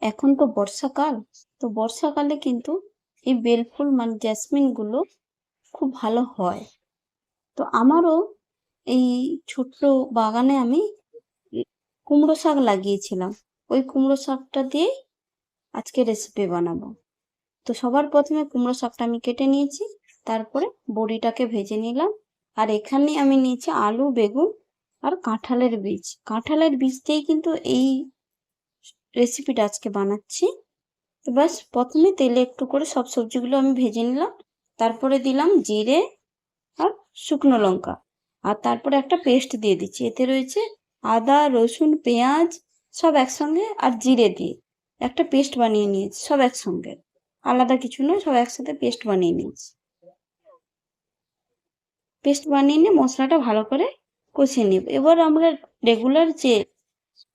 এখন তো বর্ষাকাল, তো বর্ষাকালে কিন্তু এই বেলফুল মানে জেসমিন গুলো খুব ভালো হয়। তো আমারও এই ছোট্ট বাগানে আমি কুমড়ো শাক লাগিয়েছিলাম। ওই কুমড়ো শাকটা দিয়ে আজকে রেসিপি বানাবো। তো সবার প্রথমে কুমড়ো শাকটা আমি কেটে নিয়েছি, তারপরে বড়িটাকে ভেজে নিলাম। আর এখানে আমি নিয়েছি আলু, বেগুন আর কাঁঠালের বীজ। কাঁঠালের বীজ দিয়েই কিন্তু এই রেসিপিটা আজকে বানাচ্ছি। তো ব্যাস, প্রথমে তেলে একটু করে সব সবজিগুলো আমি ভেজে নিলাম, তারপরে দিলাম জিরে আর শুকনো লঙ্কা, আর তারপরে একটা পেস্ট দিয়ে দিচ্ছি। এতে রয়েছে আদা, রসুন, পেঁয়াজ সব একসঙ্গে আর জিরে দিয়ে একটা পেস্ট বানিয়ে নিয়েছি, সব একসঙ্গে, আলাদা কিছু নয়, সব একসাথে পেস্ট বানিয়ে নিয়েছি। পেস্ট বানিয়ে নিয়ে মশলাটা ভালো করে কষিয়ে নেব। এবার আমরা রেগুলার যে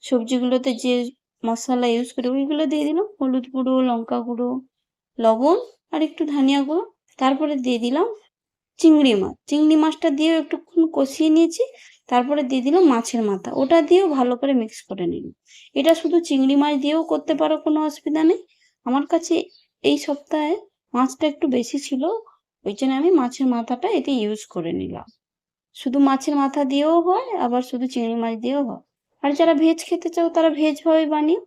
সবজিগুলোতে যে মশলা ইউজ করি ওইগুলো দিয়ে দিলাম, হলুদ গুঁড়ো, লঙ্কা গুঁড়ো, লবণ আর একটু ধনিয়া গুঁড়ো। তারপরে দিয়ে দিলাম চিংড়ি মাছ। চিংড়ি মাছটা দিয়েও একটুক্ষণ কষিয়ে নিয়েছি। তারপরে দিয়ে দিলাম মাছের মাথা, ওটা দিয়েও ভালো করে মিক্স করে নিলাম। এটা শুধু চিংড়ি মাছ দিয়েও করতে পারো, কোনো অসুবিধা নেই। আমার কাছে এই সপ্তাহে মাছটা একটু বেশি ছিল, ওই জন্য আমি মাছের মাথাটা এতে ইউজ করে নিলাম। শুধু মাছের মাথা দিয়েও হয়, আবার শুধু চিংড়ি মাছ দিয়েও হয়। আর যারা ভেজ খেতে চাও তারা ভেজ ভাবে বানিয়ে।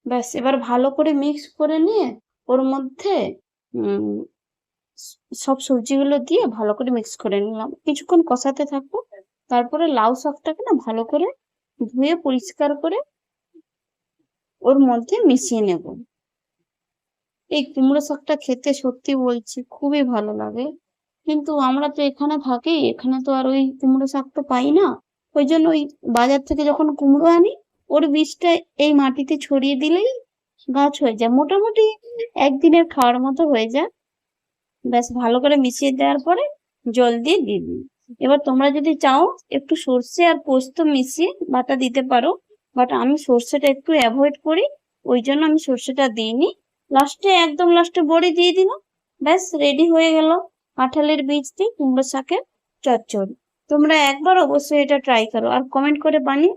ব্যাস, এবার ভালো করে মিক্স করে নিয়ে ওর মধ্যে উম সব সবজিগুলো দিয়ে ভালো করে মিক্স করে নিলাম, কিছুক্ষণ কষাতে থাকবো। তারপরে লাউ শাকটাকে না ভালো করে ধুয়ে পরিষ্কার করে ওর মধ্যে মিশিয়ে নেব। এই কুমড়ো শাকটা খেতে সত্যি বলছি খুবই ভালো লাগে, কিন্তু আমরা তো এখানে থাকি, এখানে তো আর ওই কুমড়ো শাক তো পাই না। ওই জন্য ওই বাজার থেকে যখন কুমড়ো আনি, ওর বীজটা এই মাটিতে ছড়িয়ে দিলেই গাছ হয়ে যায়, মোটামুটি একদিনের খাওয়ার মতো হয়ে যায়। ব্যাস, ভালো করে মিশিয়ে দেওয়ার পরে জল দিয়ে দিবি। এবার তোমরা যদি চাও একটু সর্ষে আর পোস্ত মিশিয়ে বাটা দিতে পারো, বাট আমি সর্ষেটা একটু অ্যাভয়েড করি, ওই জন্য আমি সর্ষেটা দিইনি। লাস্টে, একদম লাস্টে বড়ি দিয়ে দিলাম। ব্যাস, রেডি হয়ে গেল কাঁঠালের বীজ দিয়ে কুমড়ো শাকের চচ্চড়ি। তোমরা একবার অবশ্যই এটা ট্রাই করো আর কমেন্ট করে বানিয়ে